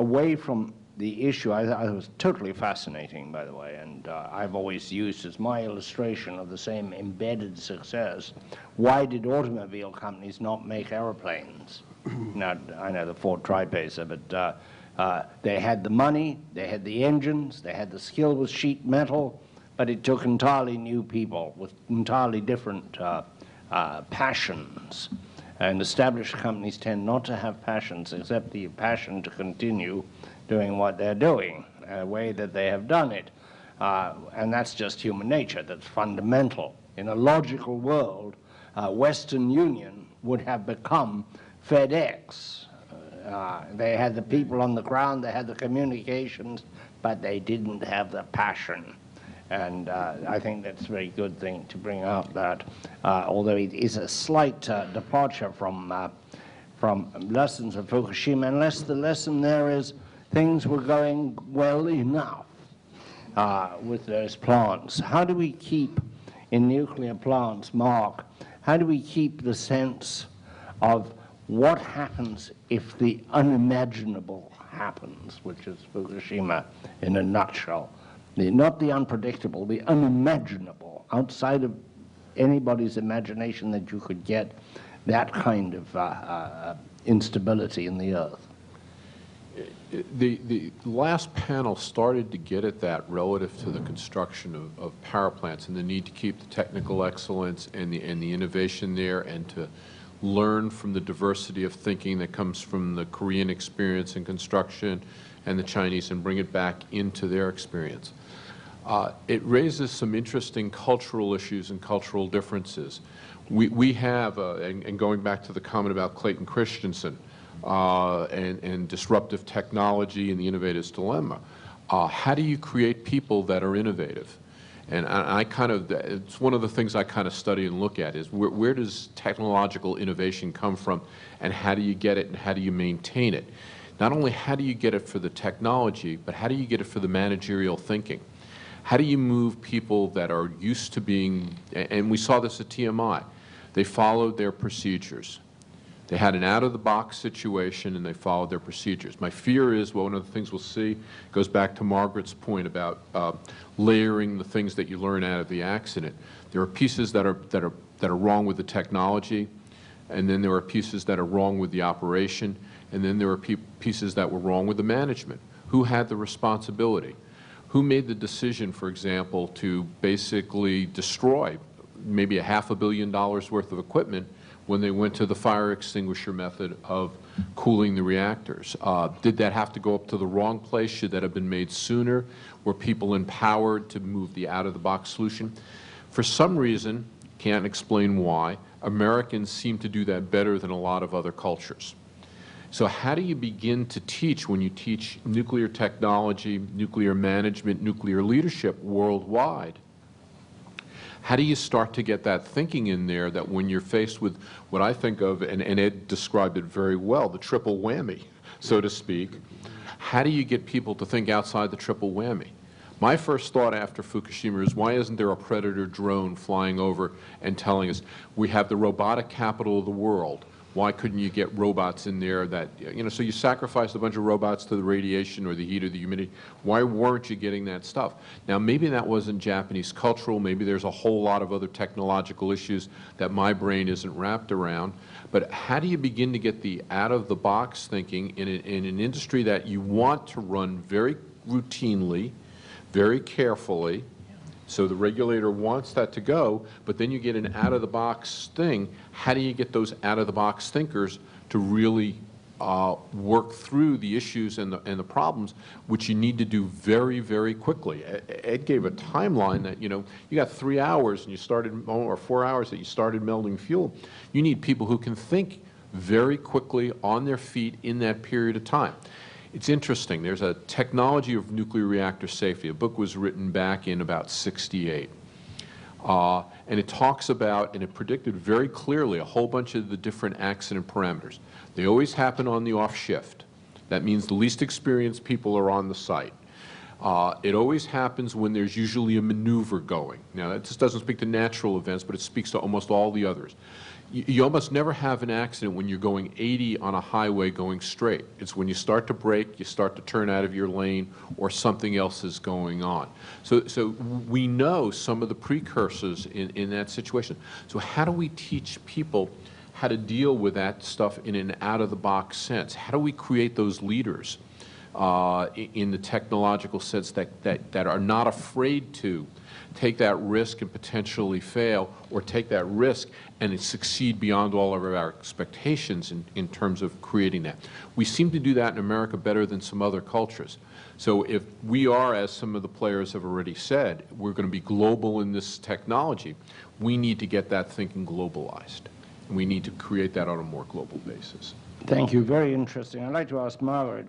away from the issue, I was totally fascinating, by the way, and I've always used as my illustration of the same embedded success, why did automobile companies not make airplanes? Now, I know the Ford Tri-Pacer, but they had the money, they had the engines, they had the skill with sheet metal, but it took entirely new people with entirely different passions. And established companies tend not to have passions, except the passion to continue doing what they're doing, a way that they have done it. And that's just human nature, that's fundamental. In a logical world, Western Union would have become FedEx. They had the people on the ground, they had the communications, but they didn't have the passion. And I think that's a very good thing to bring out that, although it is a slight departure from lessons of Fukushima, unless the lesson there is things were going well enough with those plants. How do we keep, in nuclear plants, Mark, how do we keep the sense of what happens if the unimaginable happens, which is Fukushima in a nutshell? Not the unpredictable, the unimaginable, outside of anybody's imagination that you could get that kind of instability in the earth. The last panel started to get at that relative to the construction of power plants and the need to keep the technical excellence and the innovation there, and to learn from the diversity of thinking that comes from the Korean experience in construction and the Chinese, and bring it back into their experience. It raises some interesting cultural issues and cultural differences. We have, and going back to the comment about Clayton Christensen, and disruptive technology and the innovator's dilemma, how do you create people that are innovative? And I kind of, it's one of the things I kind of study and look at is where does technological innovation come from, and how do you get it, and how do you maintain it? Not only how do you get it for the technology, but how do you get it for the managerial thinking? How do you move people that are used to being, and we saw this at TMI, they followed their procedures. They had an out-of-the-box situation, and they followed their procedures. My fear is, well, one of the things we'll see goes back to Margaret's point about layering the things that you learn out of the accident. There are pieces that are wrong with the technology, and then there are pieces that are wrong with the operation, and then there are pieces that were wrong with the management. Who had the responsibility? Who made the decision, for example, to basically destroy maybe $500 million worth of equipment when they went to the fire extinguisher method of cooling the reactors? Did that have to go up to the wrong place? Should that have been made sooner? Were people empowered to move the out-of-the-box solution? For some reason, can't explain why, Americans seem to do that better than a lot of other cultures. So how do you begin to teach, when you teach nuclear technology, nuclear management, nuclear leadership worldwide, how do you start to get that thinking in there, that when you're faced with what I think of, and Ed described it very well, the triple whammy, so to speak, how do you get people to think outside the triple whammy? My first thought after Fukushima is, why isn't there a Predator drone flying over and telling us, we have the robotic capital of the world? Why couldn't you get robots in there that, you know, so you sacrificed a bunch of robots to the radiation or the heat or the humidity. Why weren't you getting that stuff? Now, maybe that wasn't Japanese cultural. Maybe there's a whole lot of other technological issues that my brain isn't wrapped around. But how do you begin to get the out-of-the-box thinking in an industry that you want to run very routinely, very carefully? So the regulator wants that to go, but then you get an out-of-the-box thing. How do you get those out-of-the-box thinkers to really work through the issues and the problems, which you need to do very, very quickly? Ed gave a timeline that, you know, you got 3 hours and you started, or 4 hours that you started melting fuel. You need people who can think very quickly on their feet in that period of time. It's interesting. There's a technology of nuclear reactor safety. A book was written back in about '68. And it talks about, and it predicted very clearly, a whole bunch of the different accident parameters. They always happen on the off shift. That means the least experienced people are on the site. It always happens when there's usually a maneuver going. Now, that just doesn't speak to natural events, but it speaks to almost all the others. You almost never have an accident when you're going 80 on a highway going straight. It's when you start to brake, you start to turn out of your lane, or something else is going on. So we know some of the precursors in that situation. So how do we teach people how to deal with that stuff in an out-of-the-box sense? How do we create those leaders in the technological sense that are not afraid to take that risk and potentially fail, or take that risk and succeed beyond all of our expectations in terms of creating that? We seem to do that in America better than some other cultures. So if we are, as some of the players have already said, we're going to be global in this technology, we need to get that thinking globalized. And we need to create that on a more global basis. Thank you. Very interesting. I'd like to ask Margaret.